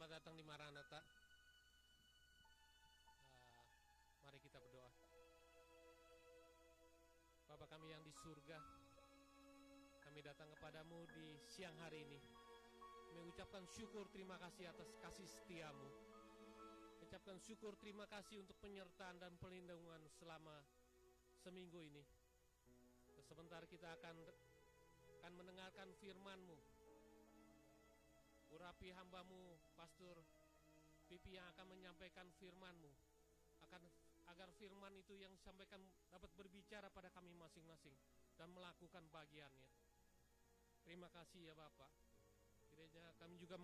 Selamat datang di Maranatha. Mari kita berdoa. Bapa kami yang di surga, kami datang kepadamu di siang hari ini, mengucapkan syukur terima kasih atas kasih setiamu, mengucapkan syukur terima kasih untuk penyertaan dan perlindungan selama seminggu ini. Sebentar kita akan mendengarkan firman-Mu. Urapi hamba-Mu, Pastor Pipi yang akan menyampaikan firman-Mu, agar firman itu yang disampaikan dapat berbicara pada kami masing-masing dan melakukan bagiannya. Terima kasih ya Bapak. Kiranya kami juga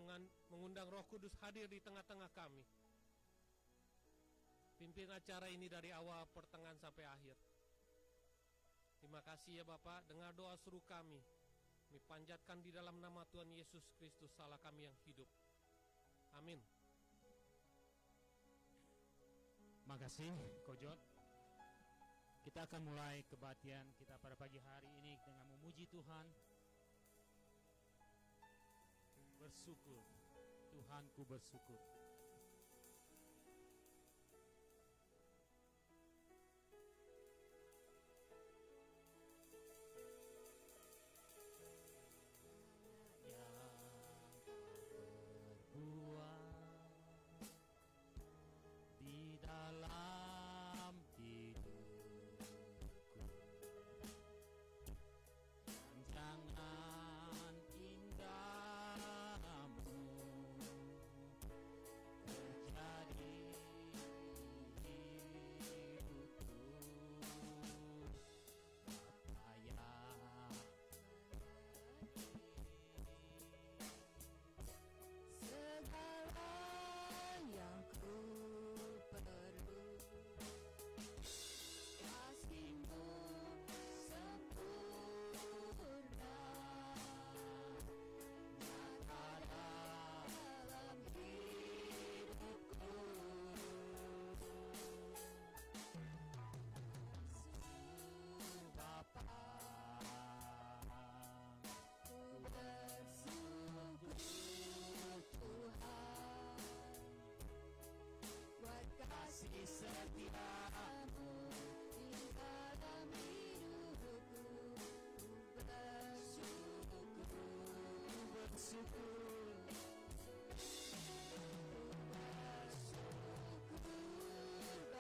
mengundang Roh Kudus hadir di tengah-tengah kami. Pimpin acara ini dari awal pertengahan sampai akhir. Terima kasih ya Bapak, dengar doa seru kami. Kami panjatkan di dalam nama Tuhan Yesus Kristus, Allah kami yang hidup. Amin. Makasih Kojot. Kita akan mulai kebaktian kita pada pagi hari ini dengan memuji Tuhan. Bersyukur, Tuhanku bersyukur. Di dalam hidupku, jangan indahmu terjadi hidupku, apa yang segala yang ku perlu, kasih-Mu sempurna nyata dalam hidupku. Bapa, ku bersyukur Tuhan buat kasih setiamu di dalam hidupku. Ku bersyukur,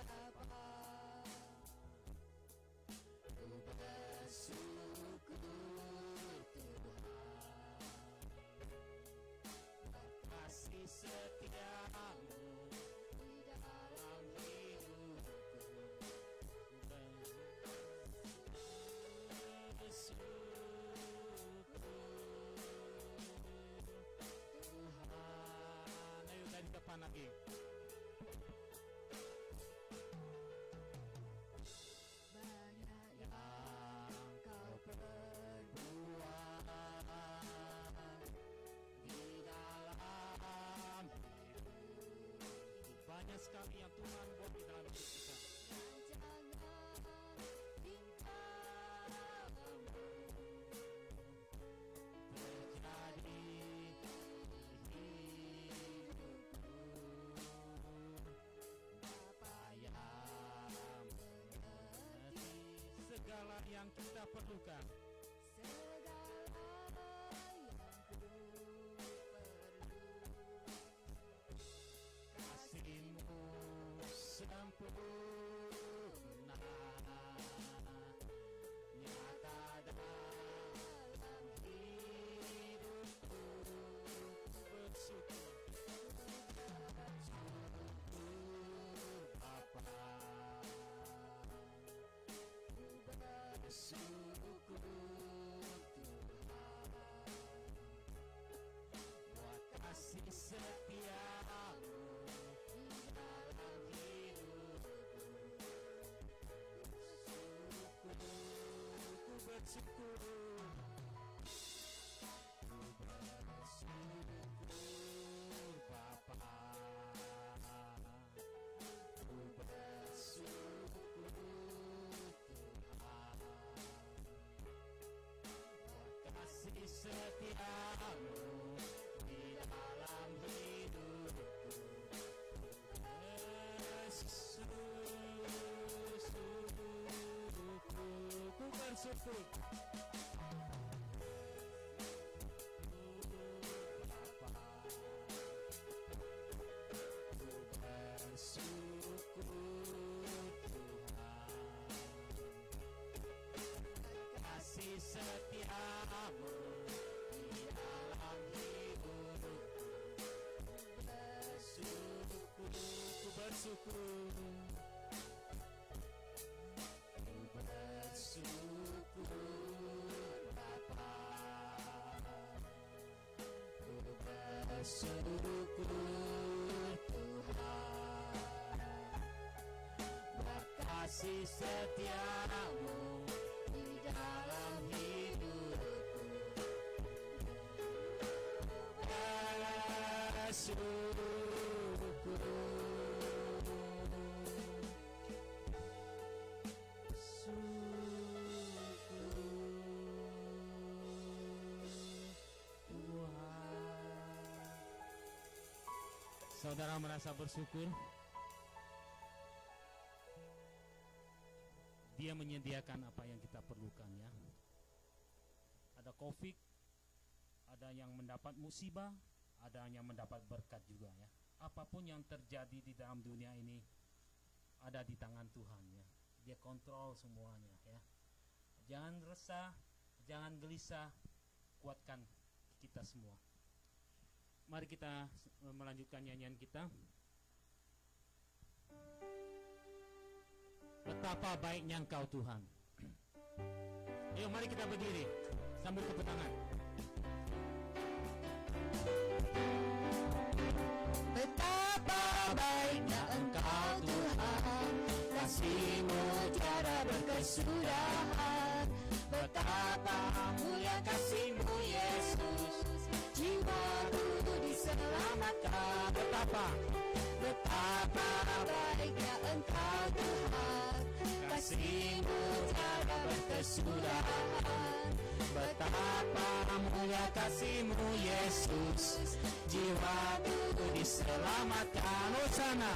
Bapa, ku bersyukur Tuhan buat kasih setiamu di dalam hidupku. Bersyukur Tuhan. Ayo dari depan lagi. Banyak yang Kau perbuat di dalam hidupku. Banyak sekali yang Tuhan buat di dalam hidup kita. Terjadi hidupku, Bapa yang mengerti segala yang kita perlukan. Kasih-Mu sempurna nyata dalam hidupku. Bersyukur, Bapa, bersyukur Tuhan buat kasih setiamu di dalam hidupku. Ku bersyukur, ku bersyukur Bapa, ku bersyukur Tuhan buat kasih setiamu di dalam hidup. bersyukur. Kasih setiamu di dalam hidupku, ku bersyukur, Bapa, ku bersyukur Tuhan, buat kasih setiamu di dalam hidupku, bersyukur. Saudara merasa bersyukur? Dia menyediakan apa yang kita perlukan, ya. Ada COVID, ada yang mendapat musibah, ada yang mendapat berkat juga, ya. Apapun yang terjadi di dalam dunia ini ada di tangan Tuhan, ya. Dia kontrol semuanya, ya. Jangan resah, jangan gelisah, kuatkan kita semua. Mari kita melanjutkan nyanyian kita. Betapa baiknya Engkau Tuhan. Ayo mari kita berdiri sambil tepuk tangan. Betapa baiknya Engkau Tuhan, kasih-Mu tiada berkesudahan. Betapa mulia kasih-Mu Yesus, jiwaku diselamatkan. Betapa baiknya Engkau Tuhan, kasih-Mu tiada berkesudahan. Betapa mulia kasih-Mu Yesus, jiwaku diselamatkan. Hosana,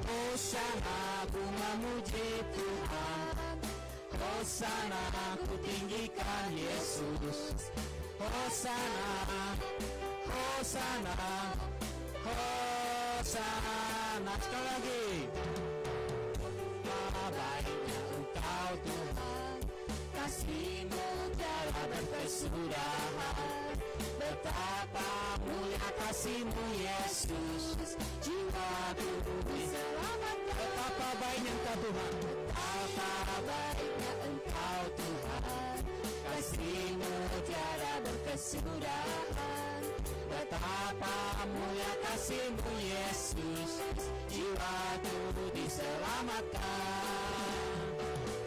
Hosana, ku memuji Tuhan. Hosana, ku tinggikan Yesus. Hosana, Hosana, Hosana. Sekali lagi. Betapa baiknya Engkau Tuhan, kasih-Mu tiada berkesudahan. Betapa mulia kasih-Mu Yesus, jiwaku diselamatkan. Betapa baiknya Engkau Tuhan, betapa baiknya Engkau Tuhan, kasih-Mu tiada berkesudahan. Betapa mulia kasih-Mu Yesus, jiwaku diselamatkan.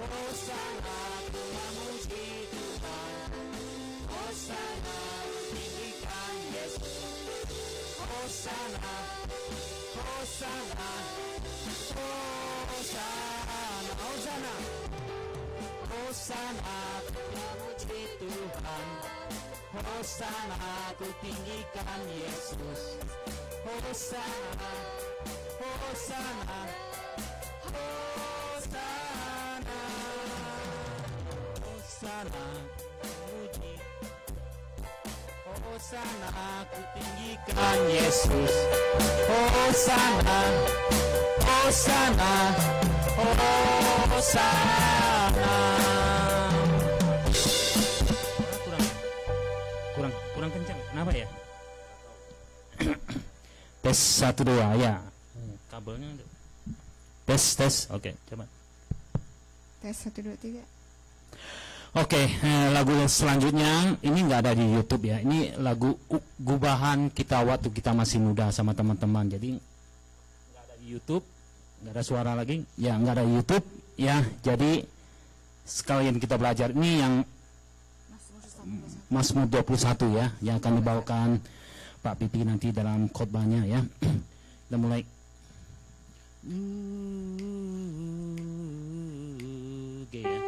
Hosana, ku memuji Tuhan. Hosana, ku tinggikan Yesus. Hosana, Hosana, Hosana, Hosana, Hosana, ku memuji Tuhan. Hosana, ku tinggikan Yesus. Hosana, Hosana, Hosana, Hosana, puji. Hosana, ku tinggikan Yesus. Hosana, Hosana, Hosana. Kurang kencang. Kenapa ya? Tes 1 2 ya. Kabelnya ada. Tes. Oke, coba. Tes 1 2 3. Oke, lagu selanjutnya ini nggak ada di YouTube ya. Ini lagu gubahan kita waktu kita masih muda sama teman-teman. Jadi nggak ada di YouTube, nggak ada suara lagi. Ya nggak ada di YouTube ya. Jadi sekalian kita belajar ini yang Mazmur 21 ya, yang akan dibawakan Pak Pipi nanti dalam khotbahnya ya. Kita mulai. Oke ya.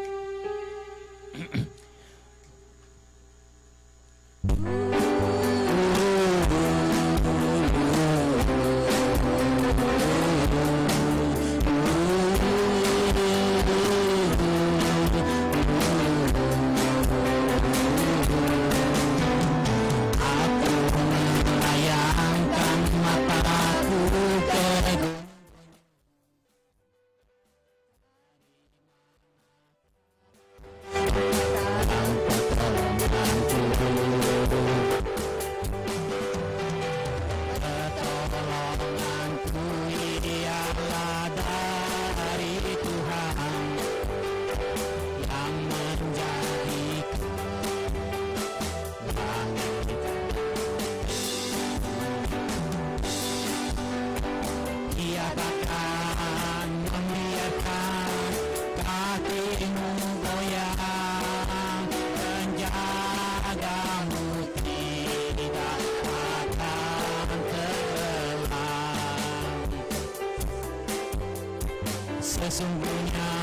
Sesungguhnya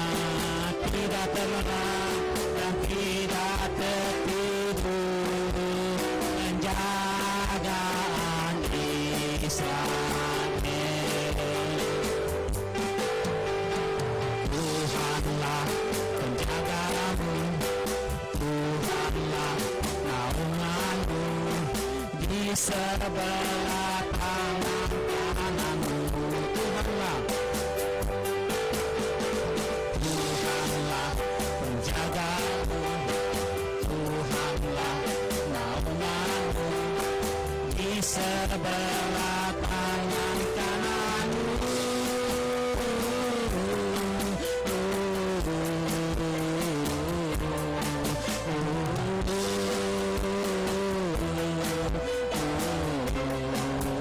tidak terlelap dan tidak tertidur penjagaan Israel. Tuhanlah penjagamu, Tuhanlah naunganmu, di sebelah tangan kananmu. Tuhanlah, Tuhanlah penjagamu, Tuhanlah naunganmu, di sebelah tangan kananmu.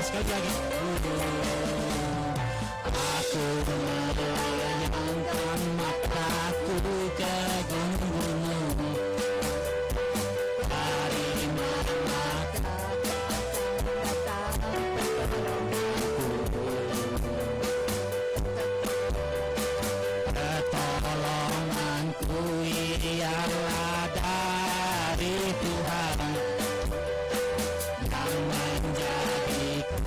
Sekali lagi. Aku melayangkan mataku ke gunung, dari manakah datang pertolonganku? Ialah dari Tuhan yang menjadikan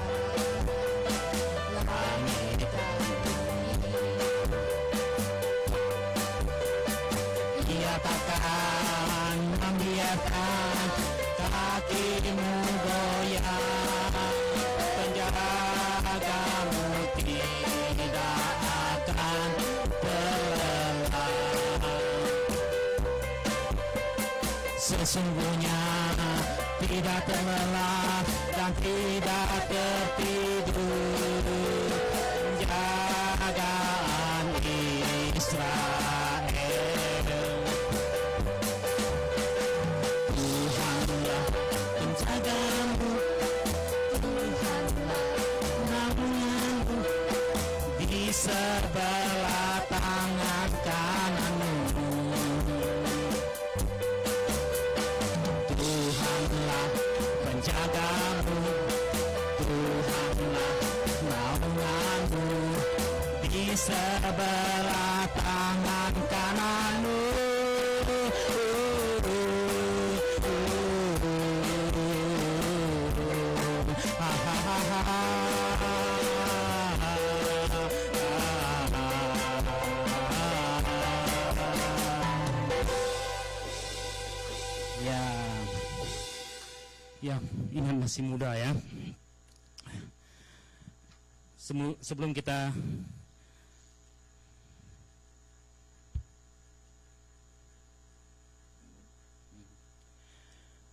langit dan bumi. Ia takkan membiarkan kakimu goyah, penjagamu tidak akan terlelap. Sesungguhnya tidak terlelap dan tidak tertidur penjagaan Israel. Tuhanlah penjagamu, Tuhanlah naunganmu, di sebelah tangan kananmu. Tuhanlah penjagamu, Tuhanlah naunganmu, di sebelah tangan kananmu. Ya, ingat masih muda ya. Sebelum kita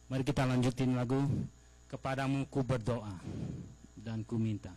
mari kita lanjutin lagu Kepadamu Ku Berdoa dan Ku Minta.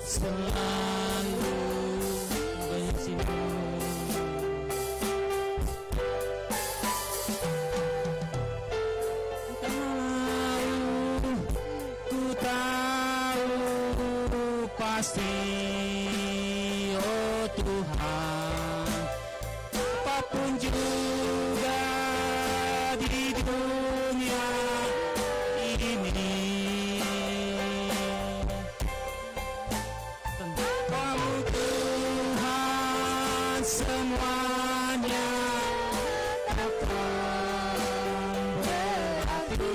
selalu bersinu. pasti, oh Tuhan, apapun juga di dunia ini, Kamu Tuhan semuanya takkan berarti.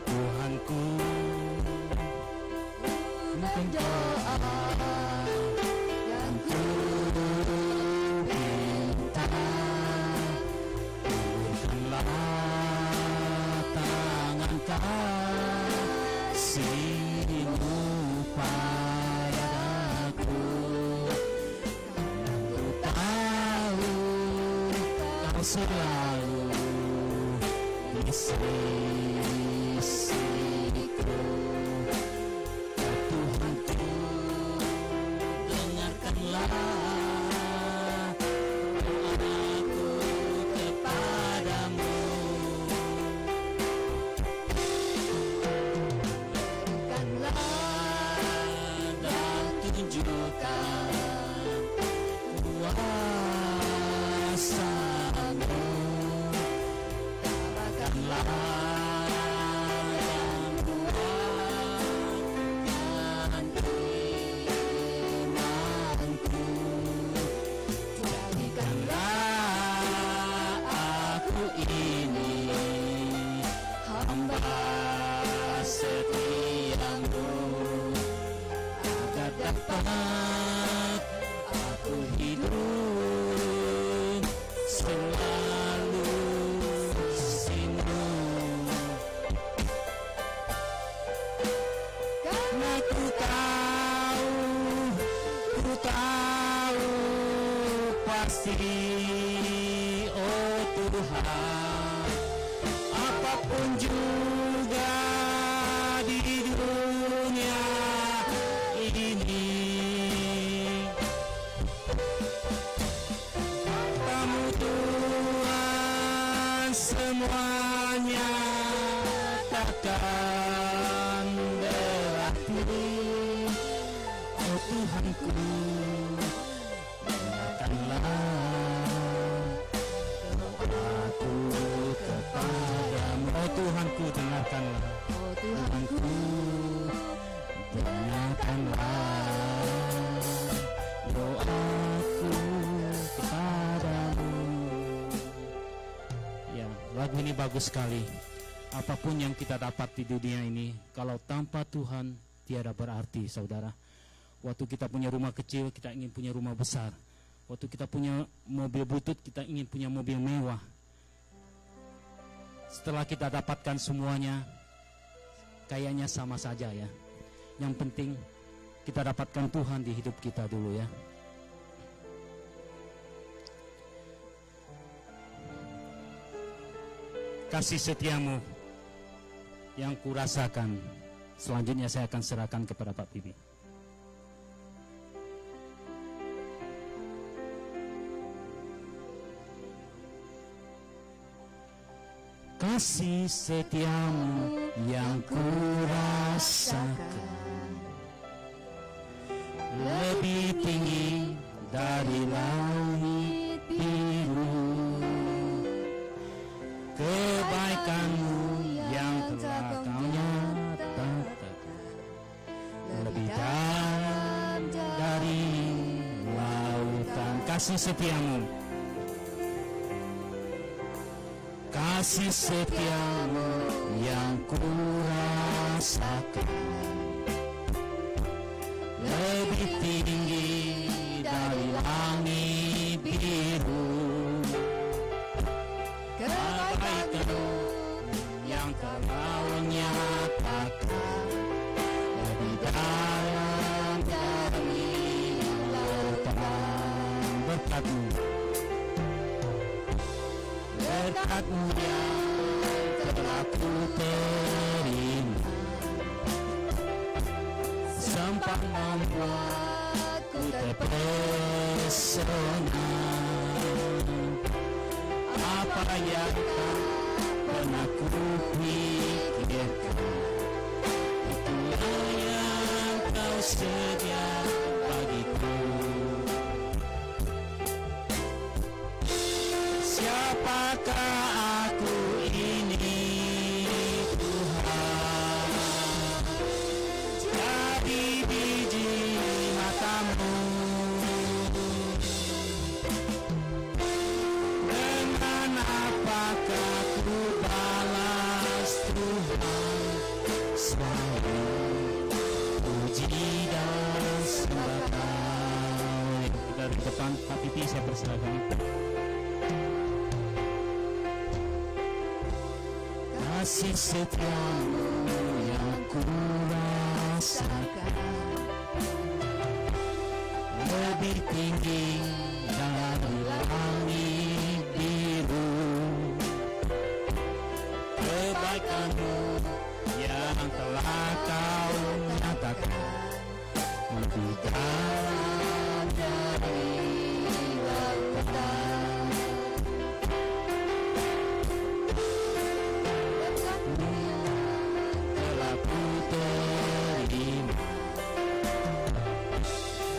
Tuhanku, berdoa yang ku minta, berikanlah tangan kasih-Mu padaku. Ku tahu Kau selalu di sisiku. Ya Tuhanku, dengarkanlah doaku kepadamu. Berikanlah dan tunjukkan kuasa-Mu. Tabahkanlah dan kuatkan imanku. Jadikanlah aku ini hamba setia-Mu, agar dapat aku hidup selalu sisimu. Karena ku tahu pasti, oh Tuhan, apapun juga di dunia ini, Kamu Tuhan semuanya takkan berarti. Oh Tuhanku, dengarkanlah doaku kepadamu. Oh Tuhanku, dengarkanlah. Oh Tuhanku, dengarkanlah doaku kepadamu. Ya, lagu ini bagus sekali. Apapun yang kita dapat di dunia ini, kalau tanpa Tuhan tiada berarti, saudara. Waktu kita punya rumah kecil, kita ingin punya rumah besar. Waktu kita punya mobil butut, kita ingin punya mobil mewah. Setelah kita dapatkan semuanya, kayaknya sama saja ya. Yang penting kita dapatkan Tuhan di hidup kita dulu ya. Kasih setia-Mu yang kurasakan. Selanjutnya saya akan serahkan kepada Pak Bibi. Kasih setia-Mu yang kurasakan lebih tinggi dari langit biru. Kebaikan-Mu yang telah Kau nyatakan lebih dalam dari lautan. Kasih setia-Mu, kasih setia-Mu yang kurasakan lebih tinggi dari langit biru. Kebaikan-Mu yang telah nyatakan lebih dalam dari lautan. berkat-Mu. Berkat-Mu yang telah ku terima, sempat membuatku terpesona. Apa yang tak pernah ku pikirkan, itulah yang Kau sedia bagiku. Siapakah aku ini, Tuhan? Jadi biji mata-Mu. Dengan apakah ku balas, Tuhan, selain puji dan sembah Kau. Dari depan Pak Pipi saya persilakan. Kasih setia-Mu yang ku rasakan lebih tinggi dari langit biru. Kebaikan-Mu yang telah Kau nyatakan lebih dalam dari lautan. Telah ku terima,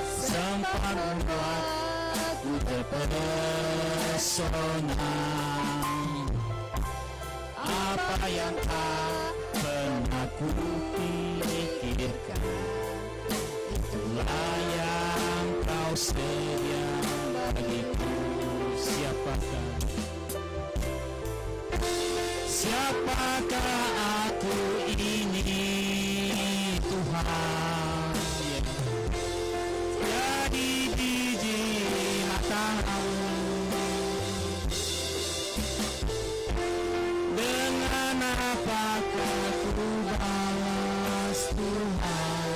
sempat membuatku terpesona. Apa yang tak pernah ku pikirkan, itulah yang Kau sedia bagiku. Siapakah aku ini, Tuhan? Jadi biji mata-Mu. Dengan apakah ku balas, Tuhan,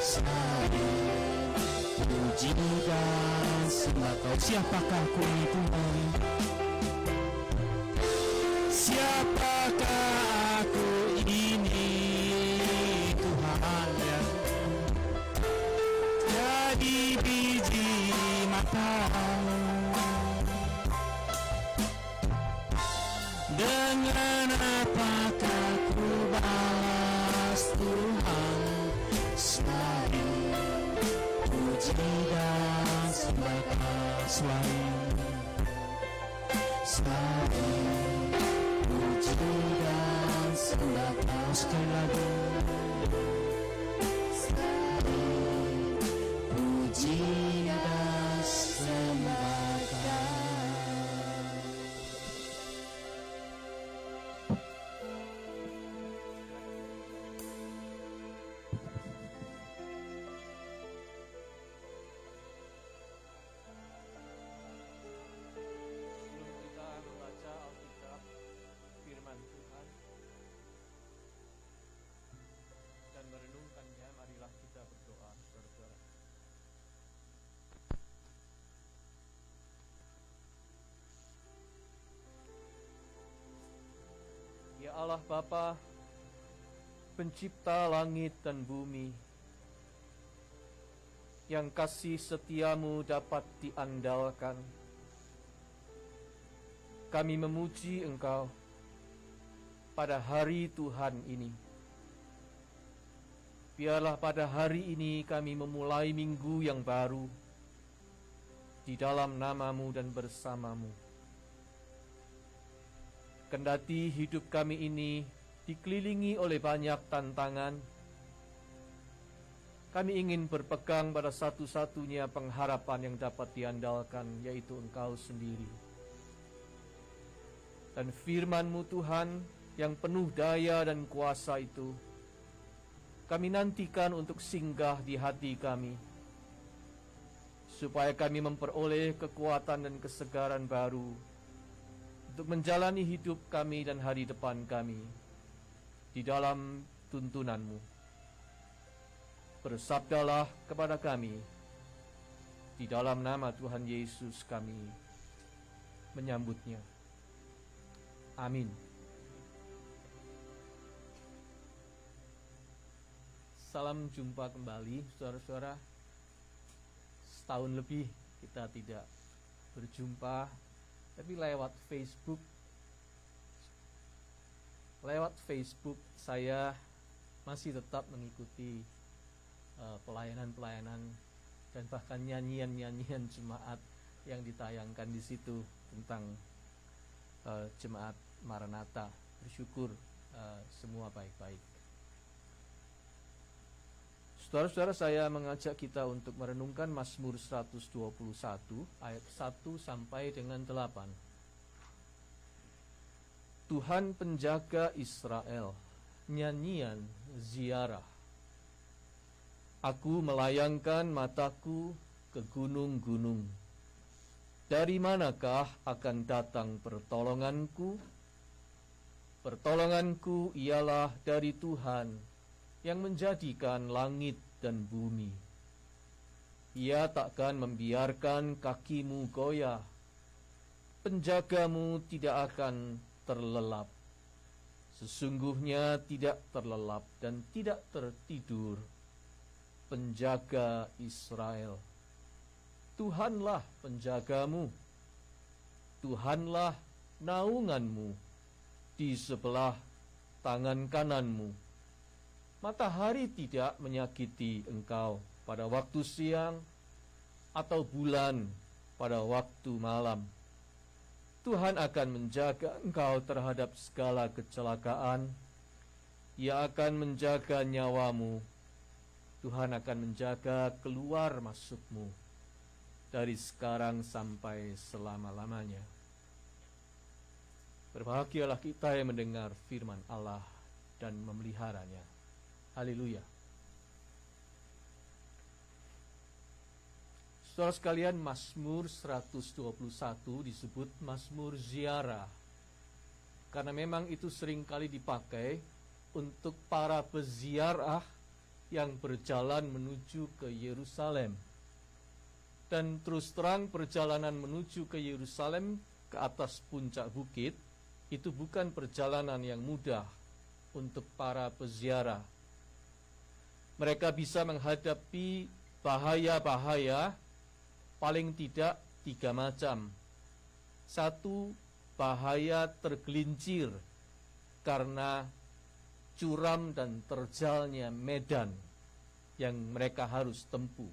selain puji dan sembah Kau. Siapakah aku ini, Tuhan? Siapakah aku ini, Tuhan, ya? Jadi biji mata-Mu. Dengan apakah ku balas, Tuhan, selain puji dan sembah Kau. Selain puji dan sembah Kau. Sekali lagi. Selain puji dan sembah Kau. Ya Allah Bapa, pencipta langit dan bumi, yang kasih setia-Mu dapat diandalkan, kami memuji Engkau pada hari Tuhan ini. Biarlah pada hari ini kami memulai minggu yang baru di dalam nama-Mu dan bersama-Mu. Kendati hidup kami ini dikelilingi oleh banyak tantangan, kami ingin berpegang pada satu-satunya pengharapan yang dapat diandalkan, yaitu Engkau sendiri. Dan firman-Mu Tuhan yang penuh daya dan kuasa itu, kami nantikan untuk singgah di hati kami, supaya kami memperoleh kekuatan dan kesegaran baru untuk menjalani hidup kami dan hari depan kami di dalam tuntunan-Mu. Bersabdalah kepada kami, Di dalam nama Tuhan Yesus kami menyambutnya. Amin. Salam jumpa kembali, saudara-saudara. Setahun lebih kita tidak berjumpa, tapi lewat Facebook. Lewat Facebook saya masih tetap mengikuti pelayanan-pelayanan dan bahkan nyanyian-nyanyian jemaat yang ditayangkan di situ tentang jemaat Maranatha. Bersyukur semua baik-baik. Saudara-saudara, saya mengajak kita untuk merenungkan Mazmur 121 ayat 1 sampai dengan 8. Tuhan penjaga Israel, nyanyian ziarah. Aku melayangkan mataku ke gunung-gunung. Dari manakah akan datang pertolonganku? Pertolonganku ialah dari Tuhan yang menjadikan langit dan bumi. Ia takkan membiarkan kakimu goyah. Penjagamu tidak akan terlelap. Sesungguhnya tidak terlelap dan tidak tertidur penjaga Israel. Tuhanlah penjagamu, Tuhanlah naunganmu di sebelah tangan kananmu. Matahari tidak menyakiti engkau pada waktu siang, atau bulan pada waktu malam. Tuhan akan menjaga engkau terhadap segala kecelakaan. Ia akan menjaga nyawamu. Tuhan akan menjaga keluar masukmu dari sekarang sampai selama-lamanya. Berbahagialah kita yang mendengar firman Allah dan memeliharanya. Haleluya. Saudara sekalian, Mazmur 121 disebut Mazmur ziarah karena memang itu seringkali dipakai untuk para peziarah yang berjalan menuju ke Yerusalem. Dan terus terang, perjalanan menuju ke Yerusalem ke atas puncak bukit itu bukan perjalanan yang mudah untuk para peziarah. Mereka bisa menghadapi bahaya-bahaya paling tidak 3 macam. 1, bahaya tergelincir karena curam dan terjalnya medan yang mereka harus tempuh.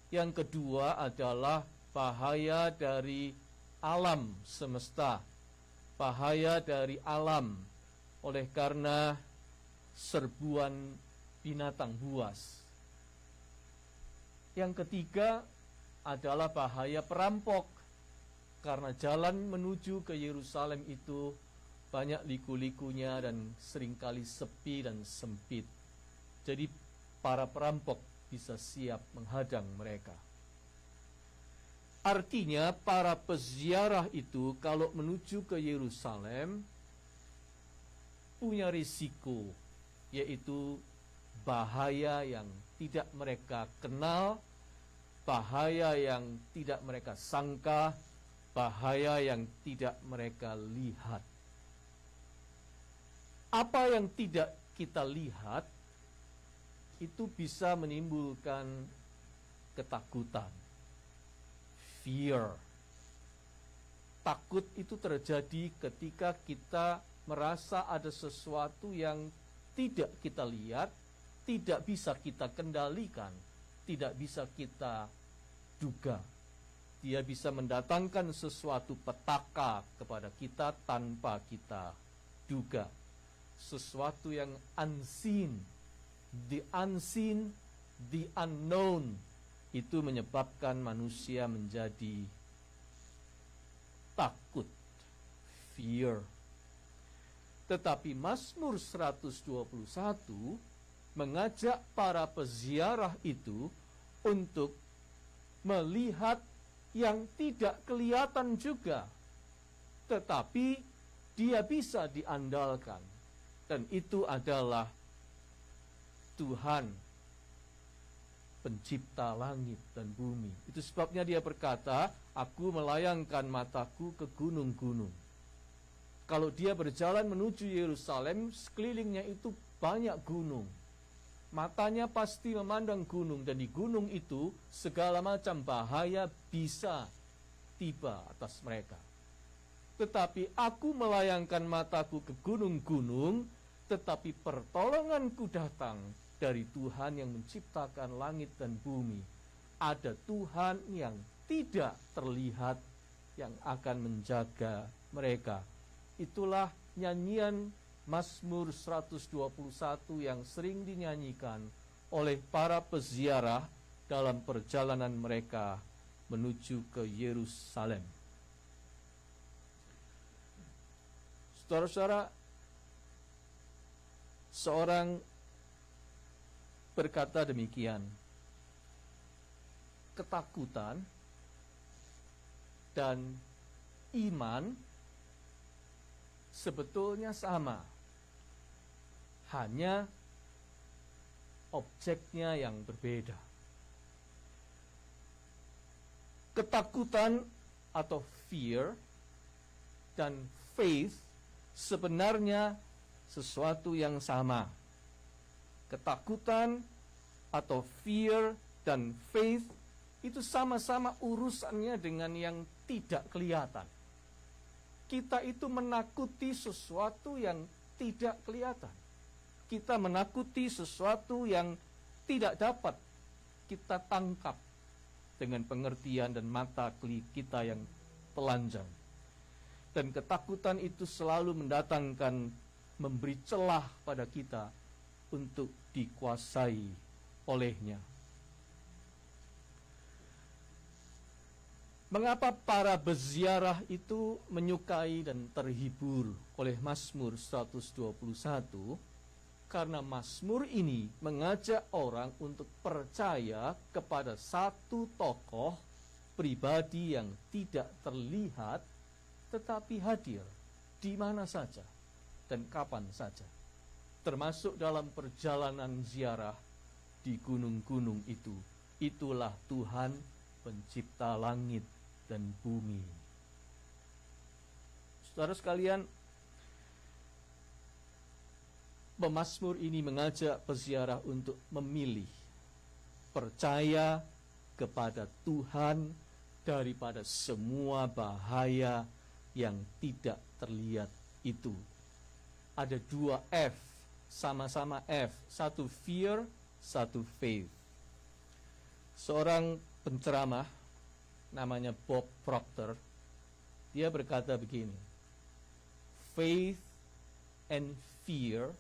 Yang kedua adalah bahaya dari alam semesta, bahaya dari alam oleh karena serbuan binatang buas. Yang ketiga adalah bahaya perampok, karena jalan menuju ke Yerusalem itu banyak liku-likunya dan seringkali sepi dan sempit. Jadi para perampok bisa siap menghadang mereka. Artinya para peziarah itu kalau menuju ke Yerusalem punya risiko, yaitu bahaya yang tidak mereka kenal, bahaya yang tidak mereka sangka, bahaya yang tidak mereka lihat. Apa yang tidak kita lihat itu bisa menimbulkan ketakutan, fear. Takut itu terjadi ketika kita merasa ada sesuatu yang tidak kita lihat, tidak bisa kita kendalikan, tidak bisa kita duga. Dia bisa mendatangkan sesuatu petaka kepada kita tanpa kita duga. Sesuatu yang unseen, the unknown, itu menyebabkan manusia menjadi takut, fear. Tetapi Mazmur 121 mengajak para peziarah itu untuk melihat yang tidak kelihatan juga, tetapi dia bisa diandalkan. Dan itu adalah Tuhan. pencipta langit dan bumi. Itu sebabnya dia berkata, aku melayangkan mataku ke gunung-gunung. Kalau dia berjalan menuju Yerusalem, sekelilingnya itu banyak gunung. Matanya pasti memandang gunung, dan di gunung itu segala macam bahaya bisa tiba atas mereka. Tetapi aku melayangkan mataku ke gunung-gunung, tetapi pertolonganku datang dari Tuhan yang menciptakan langit dan bumi. Ada Tuhan yang tidak terlihat yang akan menjaga mereka. Itulah nyanyian Mazmur 121 yang sering dinyanyikan oleh para peziarah dalam perjalanan mereka menuju ke Yerusalem. Saudara-saudara, seorang berkata demikian, ketakutan dan iman sebetulnya sama, hanya objeknya yang berbeda. Ketakutan atau fear dan faith sebenarnya sesuatu yang sama. Ketakutan atau fear dan faith itu sama-sama urusannya dengan yang tidak kelihatan. Kita itu menakuti sesuatu yang tidak kelihatan. Kita menakuti sesuatu yang tidak dapat kita tangkap dengan pengertian dan mata kita yang telanjang. Dan ketakutan itu selalu mendatangkan, memberi celah pada kita untuk dikuasai olehnya. Mengapa para peziarah itu menyukai dan terhibur oleh Mazmur 121? Karena Mazmur ini mengajak orang untuk percaya kepada satu tokoh pribadi yang tidak terlihat tetapi hadir di mana saja dan kapan saja, termasuk dalam perjalanan ziarah di gunung-gunung itu. Itulah Tuhan pencipta langit dan bumi. Saudara sekalian, pemazmur ini mengajak peziarah untuk memilih percaya kepada Tuhan daripada semua bahaya yang tidak terlihat itu. Ada dua F, sama-sama F, satu fear, satu faith. Seorang penceramah namanya Bob Proctor, dia berkata begini, faith and fear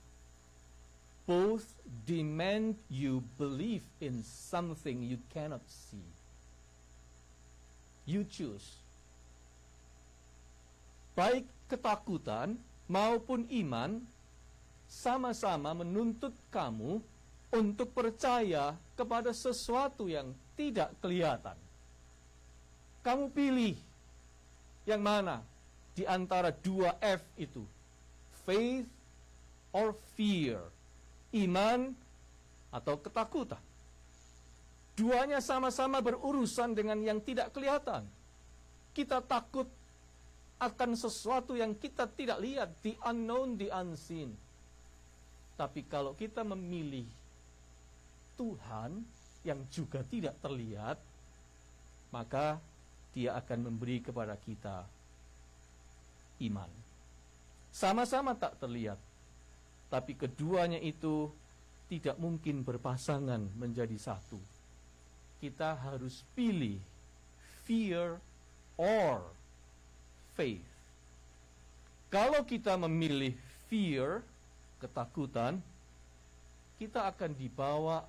both demand you believe in something you cannot see. You choose. Baik ketakutan maupun iman sama-sama menuntut kamu untuk percaya kepada sesuatu yang tidak kelihatan. Kamu pilih yang mana di antara dua F itu, faith or fear, iman atau ketakutan. Duanya sama-sama berurusan dengan yang tidak kelihatan. Kita takut akan sesuatu yang kita tidak lihat, the unknown, the unseen. Tapi kalau kita memilih Tuhan yang juga tidak terlihat, maka Dia akan memberi kepada kita iman. Sama-sama tak terlihat, tapi keduanya itu tidak mungkin berpasangan menjadi satu. Kita harus pilih fear or faith. Kalau kita memilih fear, ketakutan, kita akan dibawa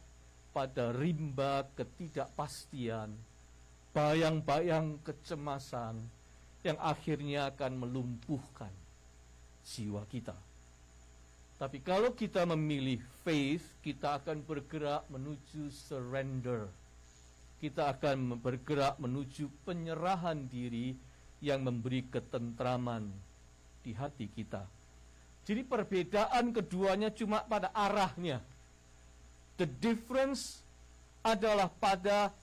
pada rimba ketidakpastian, bayang-bayang kecemasan yang akhirnya akan melumpuhkan jiwa kita. Tapi kalau kita memilih faith, kita akan bergerak menuju surrender. Kita akan bergerak menuju penyerahan diri yang memberi ketentraman di hati kita. Jadi perbedaan keduanya cuma pada arahnya. The difference adalah pada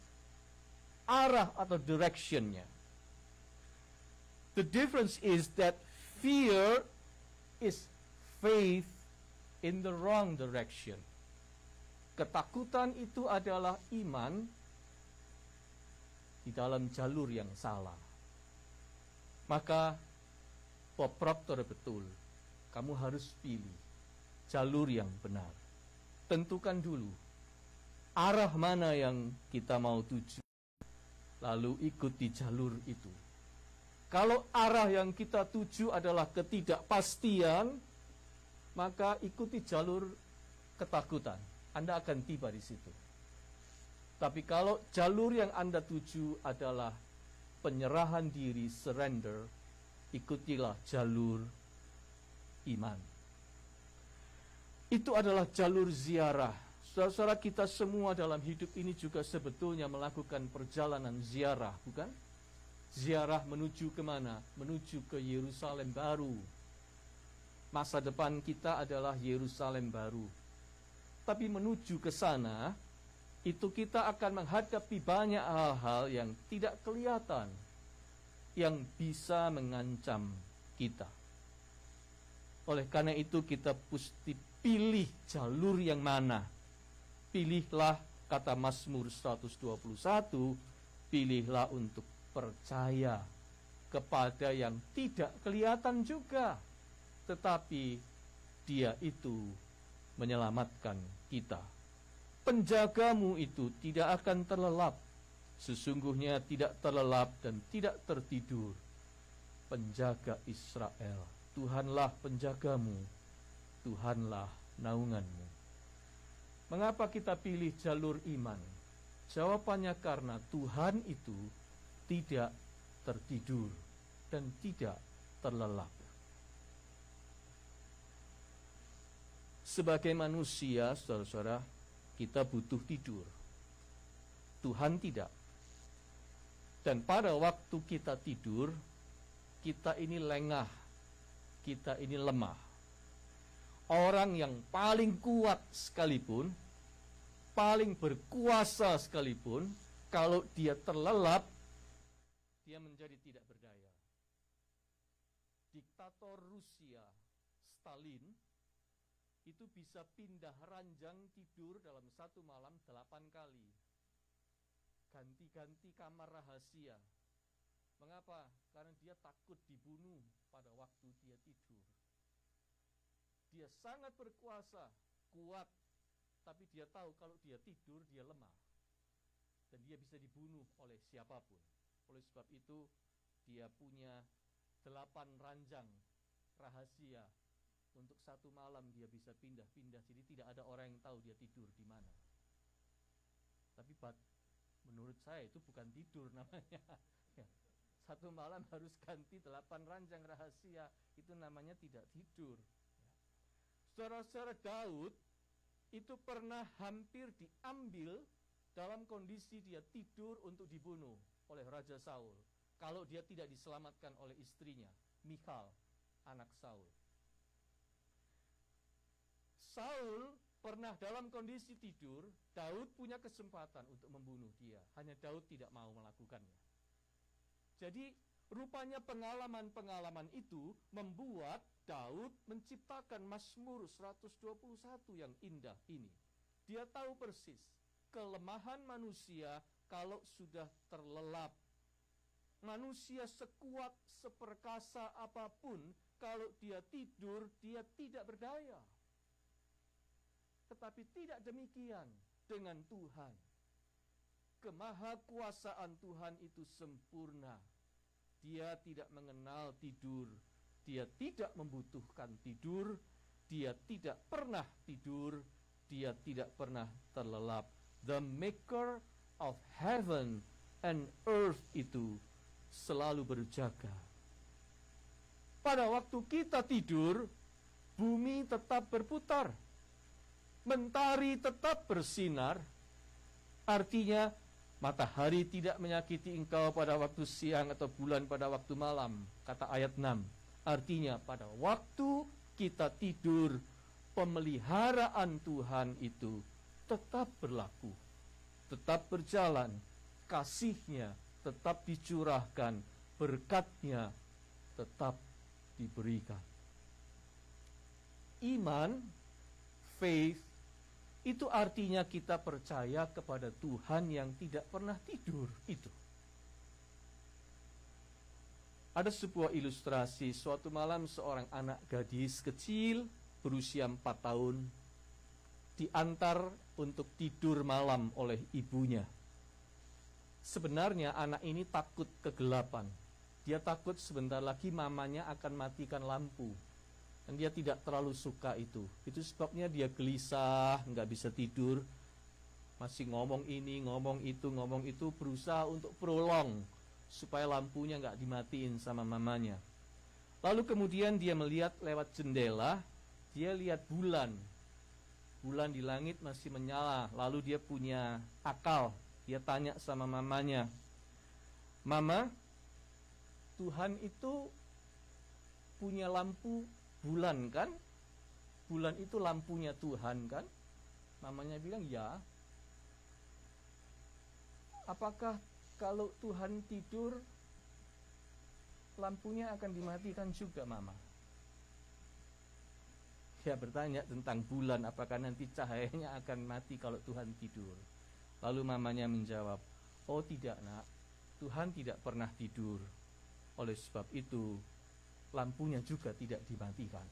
arah atau directionnya. The difference is that fear is faith in the wrong direction. Ketakutan itu adalah iman di dalam jalur yang salah. Maka Bob Proctor betul, kamu harus pilih jalur yang benar. Tentukan dulu arah mana yang kita mau tuju, lalu ikuti jalur itu. Kalau arah yang kita tuju adalah ketidakpastian, maka ikuti jalur ketakutan. Anda akan tiba di situ. Tapi kalau jalur yang Anda tuju adalah penyerahan diri, surrender, ikutilah jalur iman. Itu adalah jalur ziarah. Saudara-saudara, kita semua dalam hidup ini juga sebetulnya melakukan perjalanan ziarah, bukan? Ziarah menuju kemana? Menuju ke Yerusalem baru. Masa depan kita adalah Yerusalem baru. Tapi menuju ke sana, itu kita akan menghadapi banyak hal-hal yang tidak kelihatan, yang bisa mengancam kita. Oleh karena itu kita mesti pilih jalur yang mana. Pilihlah, kata Mazmur 121, pilihlah untuk percaya kepada yang tidak kelihatan juga, tetapi Dia itu menyelamatkan kita. Penjagamu itu tidak akan terlelap, sesungguhnya tidak terlelap dan tidak tertidur. Penjaga Israel, Tuhanlah penjagamu, Tuhanlah naunganmu. Mengapa kita pilih jalur iman? Jawabannya karena Tuhan itu tidak tertidur dan tidak terlelap. Sebagai manusia, saudara-saudara, kita butuh tidur. Tuhan tidak. Dan pada waktu kita tidur, kita ini lengah, kita ini lemah. Orang yang paling kuat sekalipun, paling berkuasa sekalipun, kalau dia terlelap, dia menjadi tidak berdaya. Diktator Rusia, Stalin, itu bisa pindah ranjang tidur dalam satu malam 8 kali. Ganti-ganti kamar rahasia. Mengapa? Karena dia takut dibunuh pada waktu dia tidur. Dia sangat berkuasa, kuat, tapi dia tahu kalau dia tidur, dia lemah. Dan dia bisa dibunuh oleh siapapun. Oleh sebab itu, dia punya 8 ranjang rahasia. Untuk satu malam dia bisa pindah-pindah, jadi tidak ada orang yang tahu dia tidur di mana. Tapi menurut saya itu bukan tidur namanya. Satu malam harus ganti 8 ranjang rahasia, itu namanya tidak tidur. Saudara-saudara, Daud itu pernah hampir diambil dalam kondisi dia tidur untuk dibunuh oleh Raja Saul, kalau dia tidak diselamatkan oleh istrinya, Michal, anak Saul. Saul pernah dalam kondisi tidur, Daud punya kesempatan untuk membunuh dia. Hanya Daud tidak mau melakukannya. Jadi rupanya pengalaman-pengalaman itu membuat Daud menciptakan Mazmur 121 yang indah ini. Dia tahu persis kelemahan manusia kalau sudah terlelap. Manusia sekuat, seperkasa apapun, kalau dia tidur, dia tidak berdaya. Tetapi tidak demikian dengan Tuhan. Kemahakuasaan Tuhan itu sempurna. Dia tidak mengenal tidur. Dia tidak membutuhkan tidur. Dia tidak pernah tidur. Dia tidak pernah terlelap. The maker of heaven and earth itu selalu berjaga. Pada waktu kita tidur, bumi tetap berputar. Mentari tetap bersinar, artinya matahari tidak menyakiti engkau pada waktu siang atau bulan pada waktu malam, kata ayat 6. Artinya pada waktu kita tidur, pemeliharaan Tuhan itu tetap berlaku. tetap berjalan, kasih-Nya tetap dicurahkan, berkat-Nya tetap diberikan. Iman, faith, itu artinya kita percaya kepada Tuhan yang tidak pernah tidur itu. Ada sebuah ilustrasi, suatu malam seorang anak gadis kecil berusia 4 tahun diantar untuk tidur malam oleh ibunya. Sebenarnya anak ini takut kegelapan. Dia takut sebentar lagi mamanya akan matikan lampu. Dan dia tidak terlalu suka itu. Itu sebabnya dia gelisah, nggak bisa tidur. Masih ngomong ini, ngomong itu, berusaha untuk prolong supaya lampunya nggak dimatiin sama mamanya. Lalu kemudian dia melihat lewat jendela, dia lihat bulan. Bulan di langit masih menyala. Lalu dia punya akal. Dia tanya sama mamanya, "Mama, Tuhan itu punya lampu bulan kan? Bulan itu lampunya Tuhan kan?" Mamanya bilang, "Ya." "Apakah kalau Tuhan tidur, lampunya akan dimatikan juga, Mama?" Dia bertanya tentang bulan, apakah nanti cahayanya akan mati kalau Tuhan tidur. Lalu mamanya menjawab, "Oh tidak, Nak, Tuhan tidak pernah tidur. Oleh sebab itu, lampunya juga tidak dimatikan.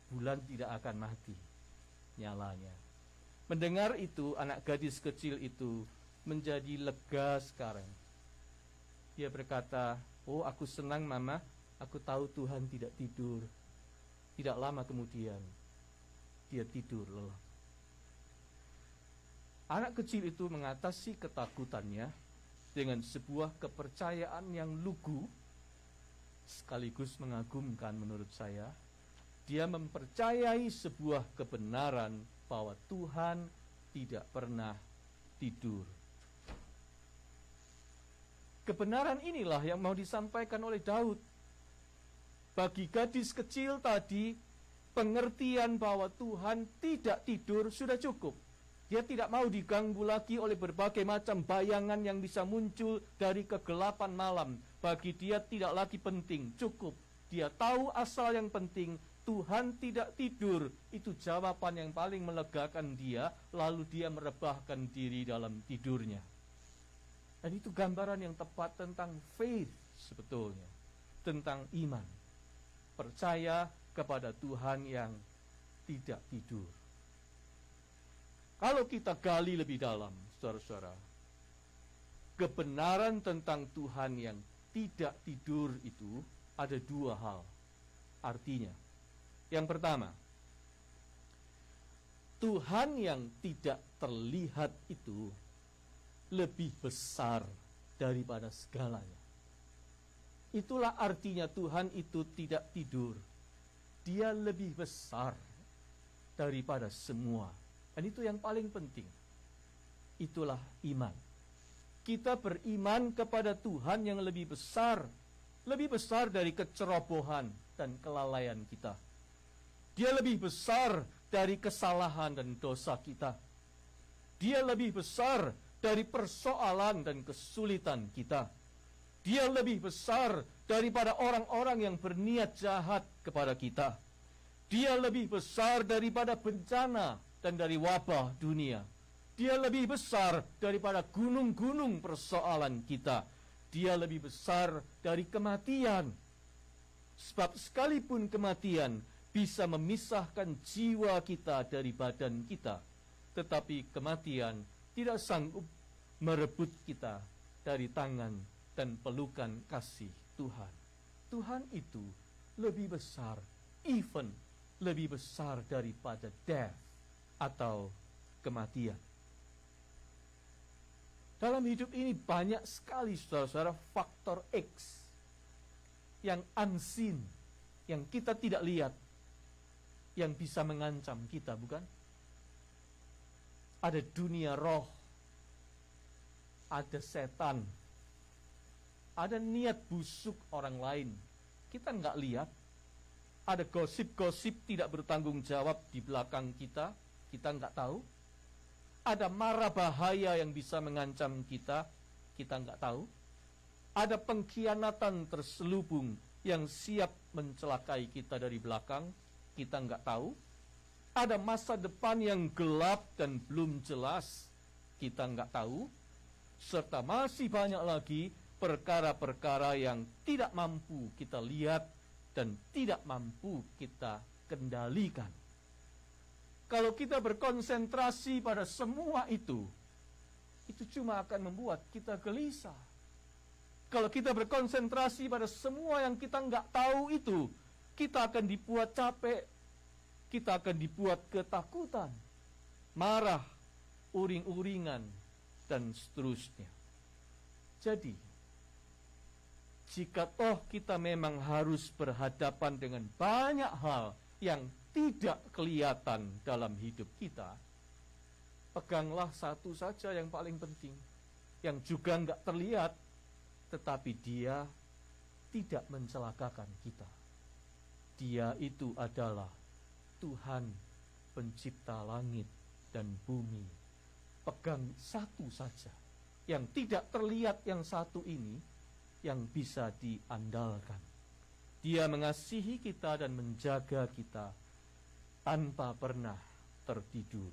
Bulan tidak akan mati nyalanya." Mendengar itu, anak gadis kecil itu menjadi lega sekarang. Dia berkata, "Oh, aku senang, Mama, aku tahu Tuhan tidak tidur." Tidak lama kemudian, dia tidur lelap. Anak kecil itu mengatasi ketakutannya dengan sebuah kepercayaan yang lugu, sekaligus mengagumkan menurut saya. Dia mempercayai sebuah kebenaran bahwa Tuhan tidak pernah tidur. Kebenaran inilah yang mau disampaikan oleh Daud. Bagi gadis kecil tadi, pengertian bahwa Tuhan tidak tidur sudah cukup. Dia tidak mau diganggu lagi oleh berbagai macam bayangan yang bisa muncul dari kegelapan malam. Bagi dia tidak lagi penting, cukup. Dia tahu asal yang penting, Tuhan tidak tidur. Itu jawaban yang paling melegakan dia, lalu dia merebahkan diri dalam tidurnya. Dan itu gambaran yang tepat tentang faith sebetulnya, tentang iman. Percaya kepada Tuhan yang tidak tidur. Kalau kita gali lebih dalam, saudara-saudara, kebenaran tentang Tuhan yang tidak tidur itu ada dua hal artinya. Yang pertama, Tuhan yang tidak terlihat itu lebih besar daripada segalanya. Itulah artinya Tuhan itu tidak tidur. Dia lebih besar daripada semua. Dan itu yang paling penting. Itulah iman. Kita beriman kepada Tuhan yang lebih besar dari kecerobohan dan kelalaian kita. Dia lebih besar dari kesalahan dan dosa kita. Dia lebih besar dari persoalan dan kesulitan kita. Dia lebih besar daripada orang-orang yang berniat jahat kepada kita. Dia lebih besar daripada bencana dan dari wabah dunia. Dia lebih besar daripada gunung-gunung persoalan kita. Dia lebih besar dari kematian. Sebab sekalipun kematian bisa memisahkan jiwa kita dari badan kita, tetapi kematian tidak sanggup merebut kita dari tangan dan pelukan kasih Tuhan. Tuhan itu lebih besar, even lebih besar daripada death atau kematian. Dalam hidup ini banyak sekali saudara-saudara faktor X yang unseen, yang kita tidak lihat, yang bisa mengancam kita, bukan? Ada dunia roh, ada setan, ada niat busuk orang lain, kita nggak lihat. Ada gosip-gosip tidak bertanggung jawab di belakang kita, kita nggak tahu. Ada mara bahaya yang bisa mengancam kita, kita nggak tahu. Ada pengkhianatan terselubung yang siap mencelakai kita dari belakang, kita nggak tahu. Ada masa depan yang gelap dan belum jelas, kita nggak tahu. Serta masih banyak lagi perkara-perkara yang tidak mampu kita lihat dan tidak mampu kita kendalikan. Kalau kita berkonsentrasi pada semua itu cuma akan membuat kita gelisah. Kalau kita berkonsentrasi pada semua yang kita nggak tahu itu, kita akan dibuat capek, kita akan dibuat ketakutan, marah, uring-uringan, dan seterusnya. Jadi, jika toh kita memang harus berhadapan dengan banyak hal yang tidak kelihatan dalam hidup kita, peganglah satu saja yang paling penting, yang juga nggak terlihat, tetapi dia tidak mencelakakan kita. Dia itu adalah Tuhan pencipta langit dan bumi. Pegang satu saja, yang tidak terlihat yang satu ini, yang bisa diandalkan. Dia mengasihi kita dan menjaga kita tanpa pernah tertidur.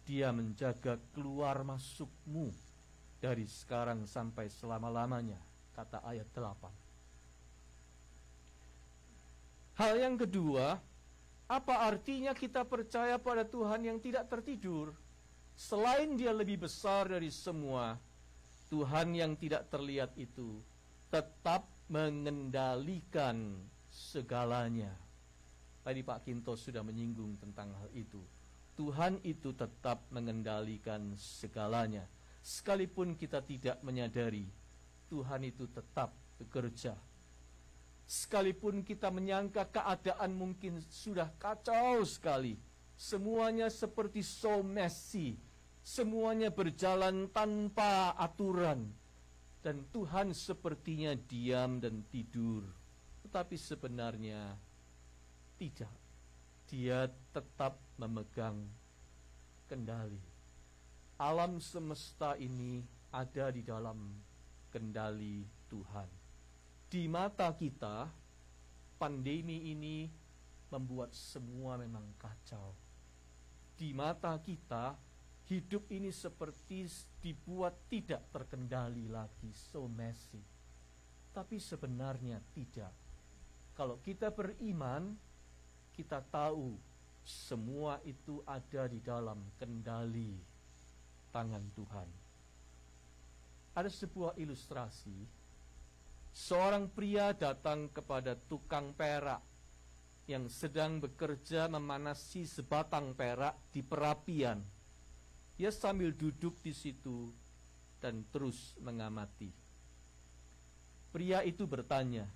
Dia menjaga keluar masukmu dari sekarang sampai selama-lamanya, kata ayat 8. Hal yang kedua, apa artinya kita percaya pada Tuhan yang tidak tertidur? Selain dia lebih besar dari semua, Tuhan yang tidak terlihat itu tetap mengendalikan segalanya. Tadi Pak Kinto sudah menyinggung tentang hal itu. Tuhan itu tetap mengendalikan segalanya. Sekalipun kita tidak menyadari, Tuhan itu tetap bekerja. Sekalipun kita menyangka keadaan mungkin sudah kacau sekali, semuanya seperti so messy, semuanya berjalan tanpa aturan, dan Tuhan sepertinya diam dan tidur. Tetapi sebenarnya tidak. Dia tetap memegang kendali. Alam semesta ini ada di dalam kendali Tuhan. Di mata kita, pandemi ini membuat semua memang kacau. Di mata kita, hidup ini seperti dibuat tidak terkendali lagi, so messy. Tapi sebenarnya tidak. Kalau kita beriman, kita tahu semua itu ada di dalam kendali tangan Tuhan. Ada sebuah ilustrasi. Seorang pria datang kepada tukang perak yang sedang bekerja memanasi sebatang perak di perapian. Dia sambil duduk di situ dan terus mengamati. Pria itu bertanya,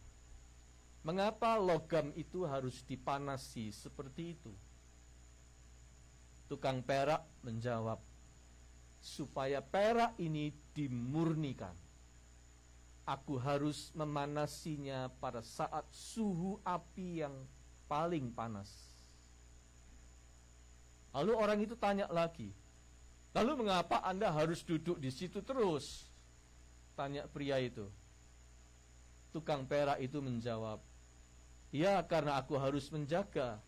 mengapa logam itu harus dipanasi seperti itu? Tukang perak menjawab, supaya perak ini dimurnikan. Aku harus memanasinya pada saat suhu api yang paling panas. Lalu orang itu tanya lagi, lalu mengapa Anda harus duduk di situ terus? Tanya pria itu. Tukang perak itu menjawab, ya, karena aku harus menjaga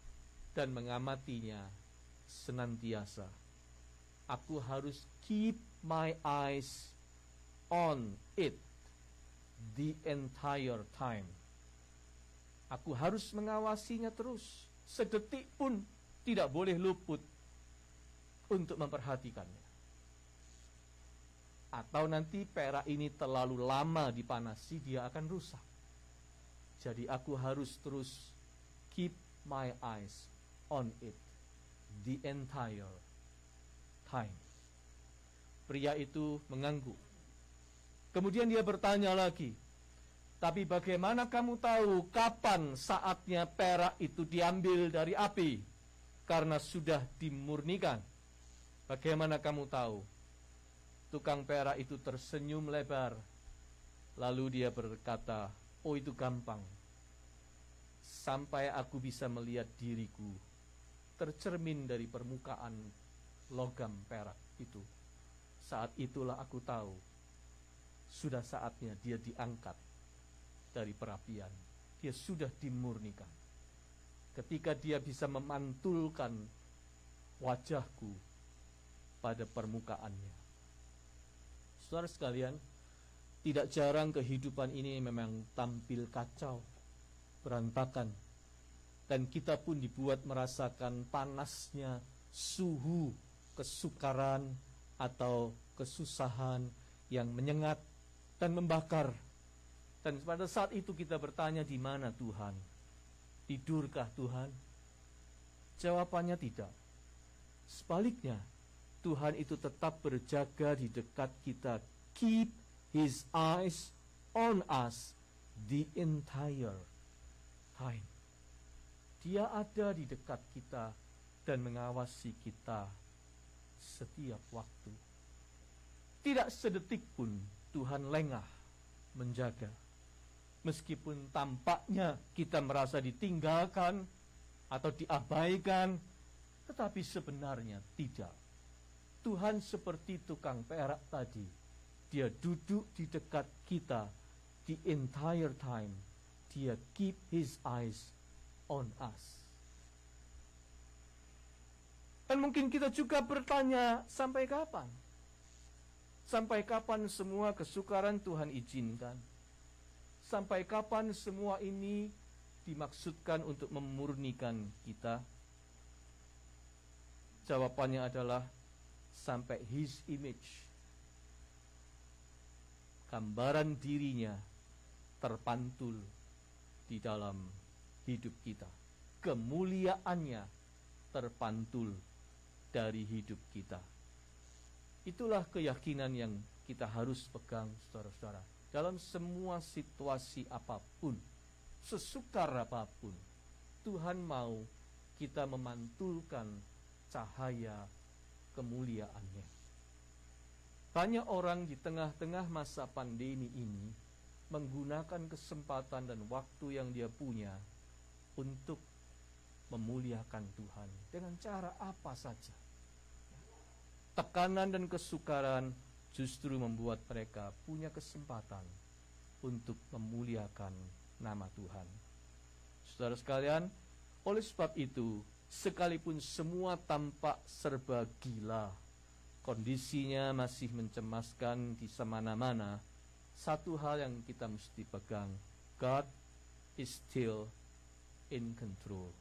dan mengamatinya senantiasa. Aku harus keep my eyes on it the entire time. Aku harus mengawasinya terus, sedetik pun tidak boleh luput untuk memperhatikannya. Atau nanti perak ini terlalu lama dipanasi, dia akan rusak. Jadi aku harus terus keep my eyes on it the entire time. Pria itu mengangguk. Kemudian dia bertanya lagi, tapi bagaimana kamu tahu kapan saatnya perak itu diambil dari api? Karena sudah dimurnikan. Bagaimana kamu tahu? Tukang perak itu tersenyum lebar. Lalu dia berkata, oh itu gampang. Sampai aku bisa melihat diriku tercermin dari permukaan logam perak itu, saat itulah aku tahu sudah saatnya dia diangkat dari perapian. Dia sudah dimurnikan. Ketika dia bisa memantulkan wajahku pada permukaannya. Saudara sekalian, tidak jarang kehidupan ini memang tampil kacau, berantakan, dan kita pun dibuat merasakan panasnya suhu kesukaran atau kesusahan yang menyengat dan membakar. Dan pada saat itu kita bertanya, di mana Tuhan? Tidurkah Tuhan? Jawabannya tidak. Sebaliknya, Tuhan itu tetap berjaga di dekat kita. Keep His eyes on us the entire time. Dia ada di dekat kita dan mengawasi kita setiap waktu. Tidak sedetik pun Tuhan lengah menjaga. Meskipun tampaknya kita merasa ditinggalkan atau diabaikan, tetapi sebenarnya tidak. Tuhan seperti tukang perak tadi. Dia duduk di dekat kita the entire time. Dia keep His eyes on us. Dan mungkin kita juga bertanya, sampai kapan? Sampai kapan semua kesukaran Tuhan izinkan? Sampai kapan semua ini dimaksudkan untuk memurnikan kita? Jawabannya adalah sampai His image, gambaran dirinya, terpantul di dalam hidup kita. Kemuliaannya terpantul dari hidup kita. Itulah keyakinan yang kita harus pegang, saudara-saudara. Dalam semua situasi apapun, sesukar apapun, Tuhan mau kita memantulkan cahaya kemuliaannya. Banyak orang di tengah-tengah masa pandemi ini menggunakan kesempatan dan waktu yang dia punya untuk memuliakan Tuhan dengan cara apa saja. Tekanan dan kesukaran justru membuat mereka punya kesempatan untuk memuliakan nama Tuhan. Saudara sekalian, oleh sebab itu, sekalipun semua tampak serba gila, kondisinya masih mencemaskan di semana-mana, satu hal yang kita mesti pegang, God is still in control.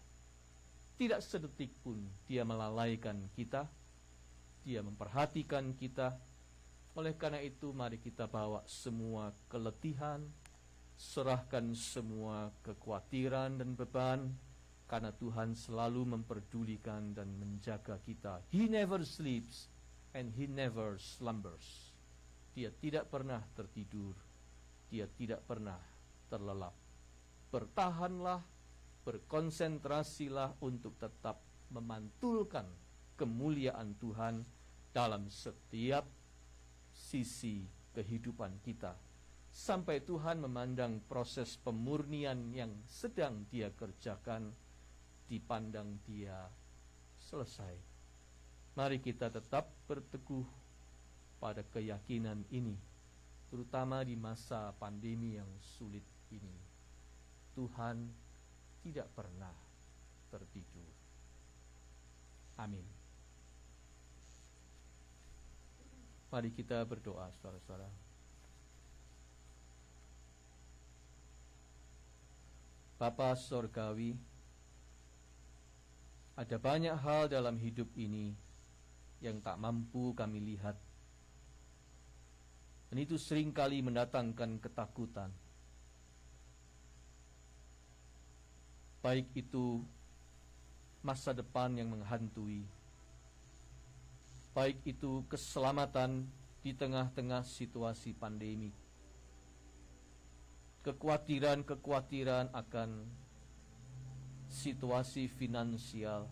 Tidak sedetik pun Dia melalaikan kita, Dia memperhatikan kita. Oleh karena itu, mari kita bawa semua keletihan, serahkan semua kekhawatiran dan beban, karena Tuhan selalu memperdulikan dan menjaga kita. He never sleeps and He never slumbers. Dia tidak pernah tertidur, Dia tidak pernah terlelap. Bertahanlah, berkonsentrasilah untuk tetap memantulkan kemuliaan Tuhan dalam setiap sisi kehidupan kita, sampai Tuhan memandang proses pemurnian yang sedang Dia kerjakan, dipandang Dia selesai. Mari kita tetap berteguh pada keyakinan ini, terutama di masa pandemi yang sulit ini. Tuhan tidak pernah tertidur. Amin. Mari kita berdoa, saudara-saudara. Bapa Sorgawi, ada banyak hal dalam hidup ini yang tak mampu kami lihat, dan itu seringkali mendatangkan ketakutan. Baik itu masa depan yang menghantui, baik itu keselamatan di tengah-tengah situasi pandemi, kekhawatiran akan situasi finansial,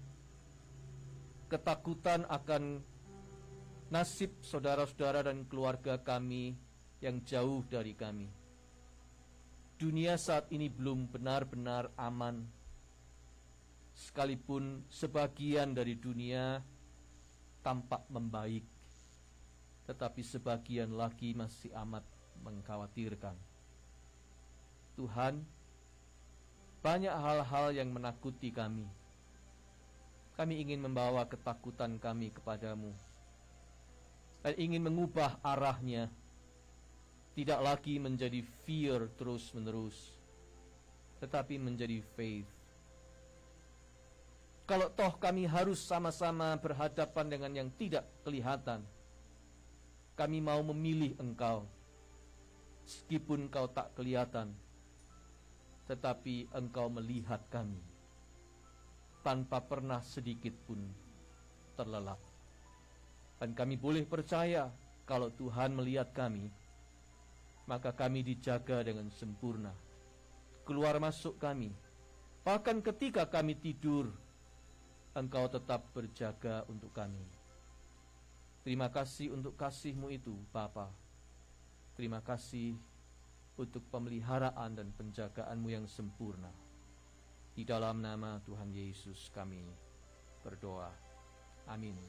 ketakutan akan nasib saudara-saudara dan keluarga kami yang jauh dari kami. Dunia saat ini belum benar-benar aman, sekalipun sebagian dari dunia tampak membaik, tetapi sebagian lagi masih amat mengkhawatirkan. Tuhan, banyak hal-hal yang menakuti kami. Kami ingin membawa ketakutan kami kepadamu dan ingin mengubah arahnya, tidak lagi menjadi fear terus-menerus, tetapi menjadi faith. Kalau toh kami harus sama-sama berhadapan dengan yang tidak kelihatan, kami mau memilih Engkau, meskipun Engkau tak kelihatan, tetapi Engkau melihat kami, tanpa pernah sedikit pun terlelap. Dan kami boleh percaya, kalau Tuhan melihat kami, maka kami dijaga dengan sempurna. Keluar masuk kami, bahkan ketika kami tidur, Engkau tetap berjaga untuk kami. Terima kasih untuk kasih-Mu itu, Bapa. Terima kasih untuk pemeliharaan dan penjagaan-Mu yang sempurna. Di dalam nama Tuhan Yesus kami berdoa. Amin.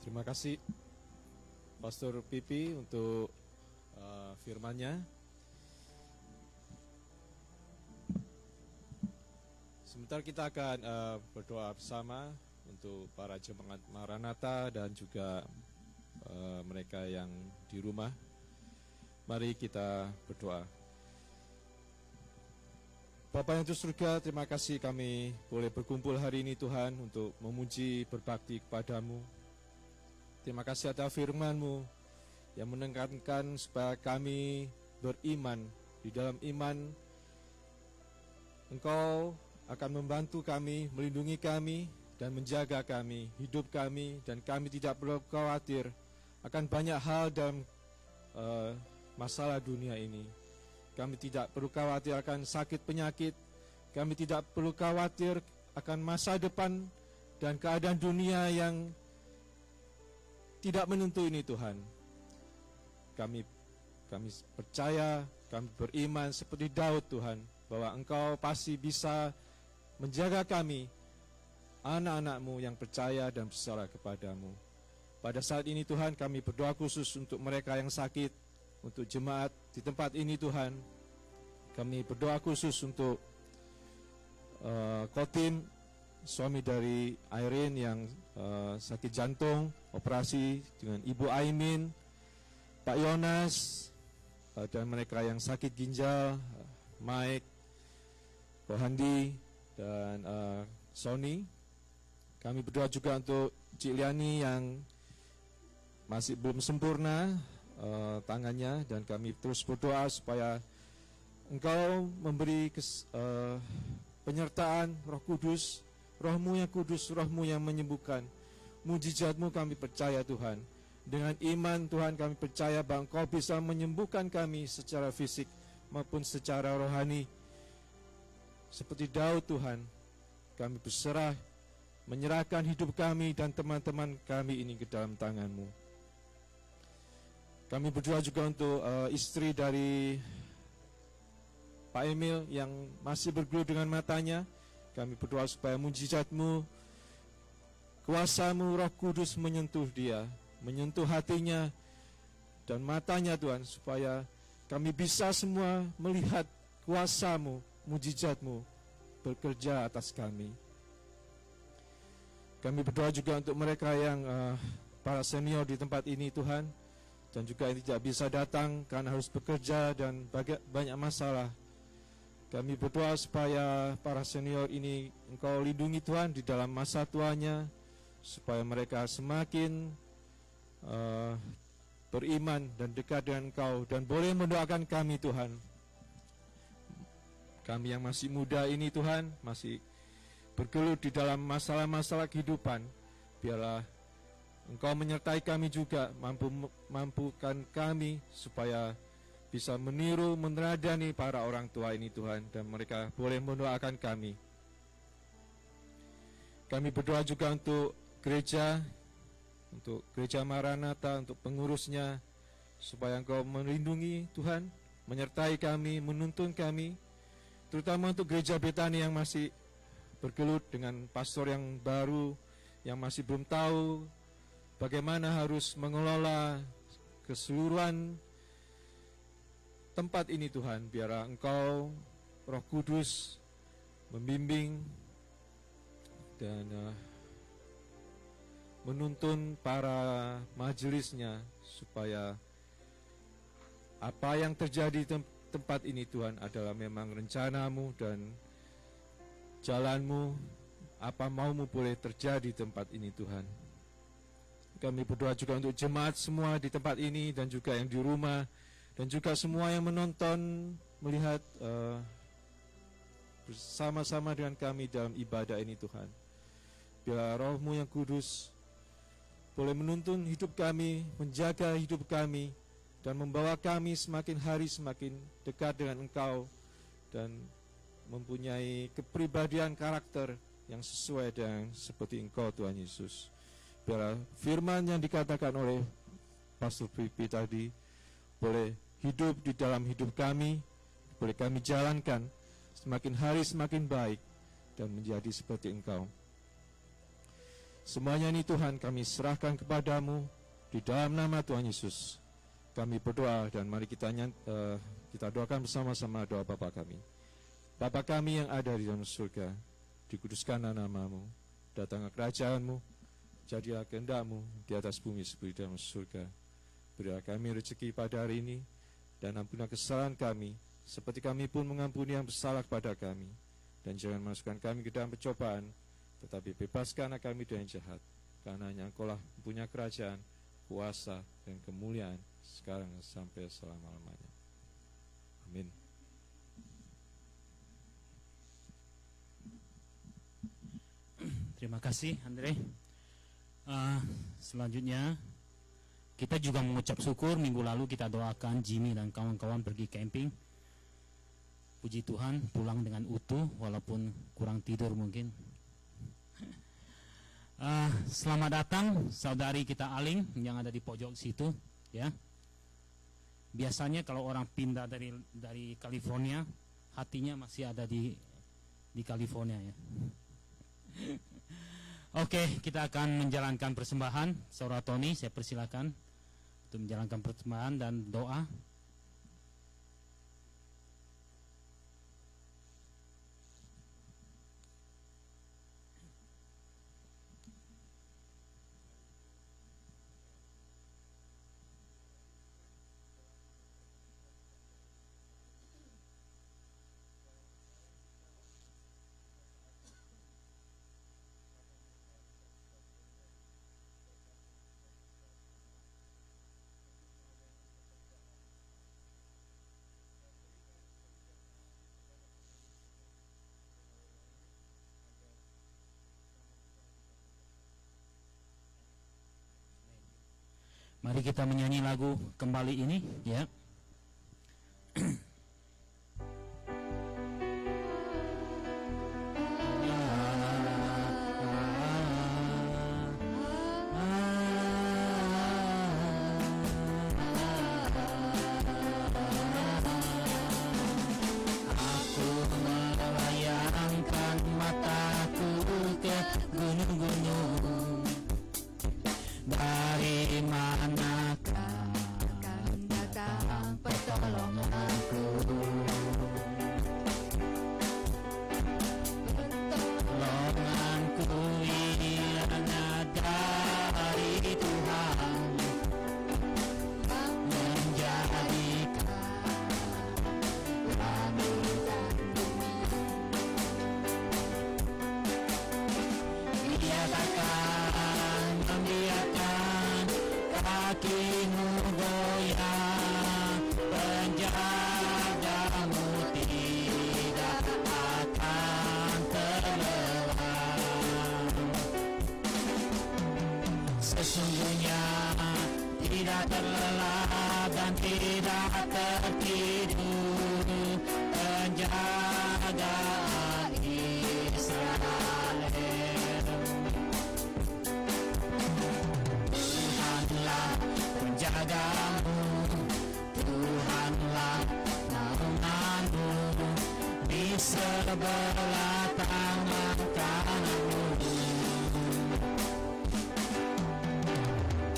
Terima kasih Pastor Pipi untuk firman-Nya. Sebentar kita akan berdoa bersama untuk para jemaat Maranatha dan juga mereka yang di rumah. Mari kita berdoa. Bapa yang di surga, terima kasih kami boleh berkumpul hari ini Tuhan untuk memuji berbakti kepadamu. Terima kasih atas firman-Mu yang menekankan supaya kami beriman. Di dalam iman, Engkau akan membantu kami, melindungi kami, dan menjaga kami, hidup kami, dan kami tidak perlu khawatir akan banyak hal dalam masalah dunia ini. Kami tidak perlu khawatir akan sakit penyakit, kami tidak perlu khawatir akan masa depan dan keadaan dunia yang tidak menentu ini Tuhan. Kami percaya, kami beriman seperti Daud Tuhan, bahwa Engkau pasti bisa menjaga kami, anak-anak-Mu yang percaya dan berserah kepadamu. Pada saat ini Tuhan, kami berdoa khusus untuk mereka yang sakit, untuk jemaat di tempat ini Tuhan. Kami berdoa khusus untuk Kotim, suami dari Irene yang sakit jantung, operasi, dengan Ibu Aimin, Pak Yonas, dan mereka yang sakit ginjal, Mike, Kohandi, dan Sony. Kami berdoa juga untuk Cik Liani yang masih belum sempurna tangannya, dan kami terus berdoa supaya Engkau memberi penyertaan Roh Kudus, Roh-Mu yang kudus, Roh-Mu yang menyembuhkan. Mujizat-Mu kami percaya Tuhan. Dengan iman Tuhan kami percaya bahwa Engkau bisa menyembuhkan kami secara fisik maupun secara rohani. Seperti Daud Tuhan, kami berserah, menyerahkan hidup kami dan teman-teman kami ini ke dalam tangan-Mu. Kami berdoa juga untuk istri dari Pak Emil yang masih bergelut dengan matanya. Kami berdoa supaya mujizat-Mu, kuasa-Mu, Roh Kudus menyentuh dia, menyentuh hatinya dan matanya Tuhan, supaya kami bisa semua melihat kuasa-Mu, mujizat-Mu bekerja atas kami. Kami berdoa juga untuk mereka yang para senior di tempat ini Tuhan, dan juga yang tidak bisa datang karena harus bekerja dan banyak masalah. Kami berdoa supaya para senior ini Engkau lindungi Tuhan di dalam masa tuanya, supaya mereka semakin beriman dan dekat dengan Engkau, dan boleh mendoakan kami Tuhan. Kami yang masih muda ini Tuhan, masih bergelut di dalam masalah-masalah kehidupan, biarlah Engkau menyertai kami juga, mampukan kami supaya bisa meniru, meneladani para orang tua ini Tuhan, dan mereka boleh mendoakan kami. Kami berdoa juga untuk gereja Maranatha, untuk pengurusnya, supaya Engkau melindungi Tuhan, menyertai kami, menuntun kami, terutama untuk gereja Betani yang masih bergelut dengan pastor yang baru, yang masih belum tahu bagaimana harus mengelola keseluruhan tempat ini Tuhan. Biarlah Engkau, Roh Kudus, membimbing dan menuntun para majelisnya, supaya apa yang terjadi di tempat ini Tuhan adalah memang rencana-Mu dan jalan-Mu, apa mau-Mu boleh terjadi di tempat ini Tuhan. Kami berdoa juga untuk jemaat semua di tempat ini, dan juga yang di rumah, dan juga semua yang menonton, melihat bersama-sama dengan kami dalam ibadah ini Tuhan. Bila Roh-Mu yang kudus boleh menuntun hidup kami, menjaga hidup kami, dan membawa kami semakin hari semakin dekat dengan Engkau, dan mempunyai kepribadian karakter yang sesuai dengan seperti Engkau Tuhan Yesus. Biarlah firman yang dikatakan oleh Pastor Pipi tadi boleh hidup di dalam hidup kami, boleh kami jalankan semakin hari semakin baik dan menjadi seperti Engkau. Semuanya ini Tuhan kami serahkan kepadamu di dalam nama Tuhan Yesus. Kami berdoa, dan mari kita doakan bersama-sama doa Bapa kami. Bapa kami yang ada di dalam surga, dikuduskanlah nama-Mu, datanglah kerajaan-Mu, jadilah kehendak-Mu di atas bumi seperti di dalam surga. Berilah kami rezeki pada hari ini, dan ampunilah kesalahan kami, seperti kami pun mengampuni yang bersalah kepada kami. Dan jangan masukkan kami ke dalam pencobaan, tetapi bebaskanlah kami dari yang jahat, karena hanya Engkau lah punya kerajaan, kuasa, dan kemuliaan sekarang sampai selama-lamanya. Amin. Terima kasih Andre. Selanjutnya kita juga mengucap syukur. Minggu lalu kita doakan Jimmy dan kawan-kawan pergi camping. Puji Tuhan pulang dengan utuh walaupun kurang tidur mungkin. Selamat datang saudari kita Aling yang ada di pojok situ ya. Biasanya kalau orang pindah dari California, hatinya masih ada di California ya. Oke, kita akan menjalankan persembahan. Saudara Tony, saya persilakan untuk menjalankan persembahan dan doa. Mari kita menyanyi lagu kembali ini ya. Aku melayangkan mataku ke gunung-gunung. Dari manakah akan datang terlelap dan tidak tertidur, penjagaan Israel. Tuhanlah penjagamu, Tuhanlah naunganmu, di sebelah tangan kananmu.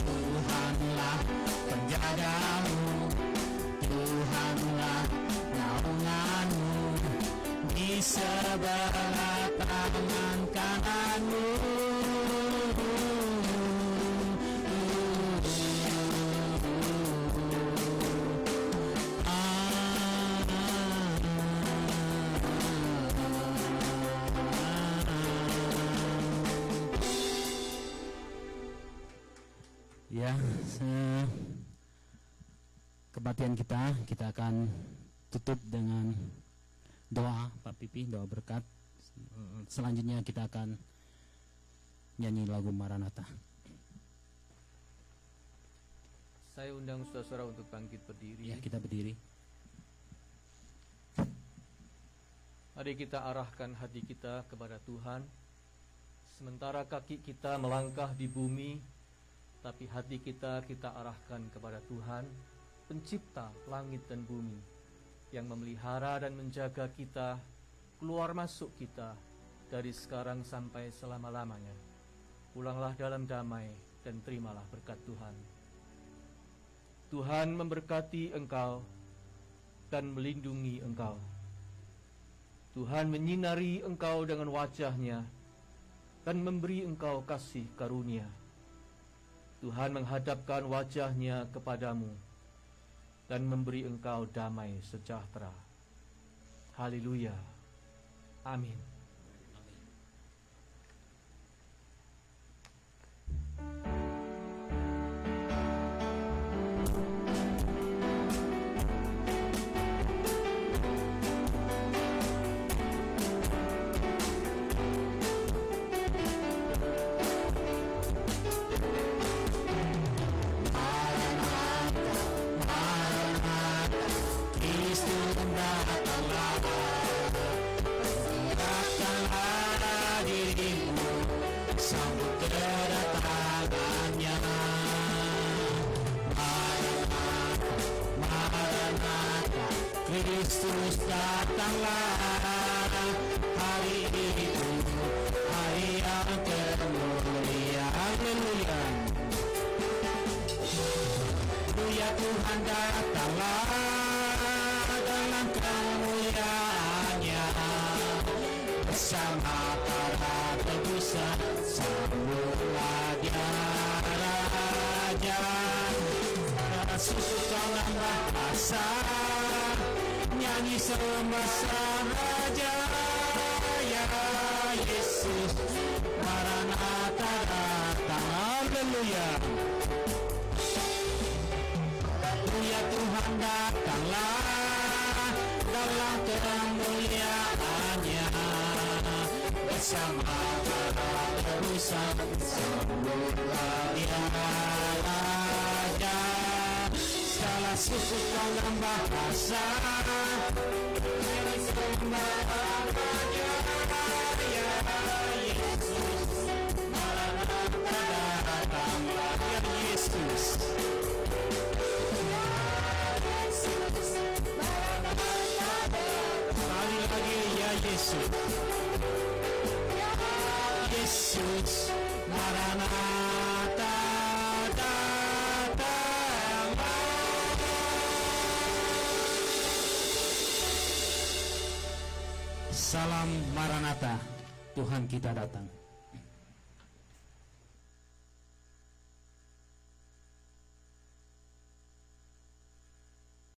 Tuhanlah penjagamu, Tuhanlah naunganmu, di sebelah tangan kananmu. Ya, kebaktian kita akan tutup dengan doa Pak Pipi, doa berkat. Selanjutnya kita akan nyanyi lagu Maranatha. Saya undang saudara-saudara untuk bangkit berdiri. Ya, kita berdiri. Mari kita arahkan hati kita kepada Tuhan. Sementara kaki kita melangkah di bumi, tapi hati kita arahkan kepada Tuhan, pencipta langit dan bumi, yang memelihara dan menjaga kita, keluar masuk kita, dari sekarang sampai selama-lamanya. Pulanglah dalam damai dan terimalah berkat Tuhan. Tuhan memberkati engkau dan melindungi engkau. Tuhan menyinari engkau dengan wajah-Nya dan memberi engkau kasih karunia. Tuhan menghadapkan wajah-Nya kepadamu dan memberi engkau damai sejahtera. Haleluya. Amin. Kristus datanglah, hari itu, hari yang termulia. Haleluya. Haleluya, Tuhan datanglah dalam kemuliaan-Nya, bersama para tebusan, sambutlah Dia Raja. Suku dalam bahasa, nyanyi sembah Raja, ya Yesus, Maranatha datang. Haleluya. Haleluya, Tuhan datanglah dalam kemuliaan-Nya, bersama para tebusan, sambutlah Dia Raja. Segala suku dalam bahasa, nyanyi sembah Raja, ya Yesus, Maranatha datanglah, ya Yesus. Sekali lagi, ya Yesus, Yesus, Maranatha datanglah. Salam Maranatha, Tuhan kita datang.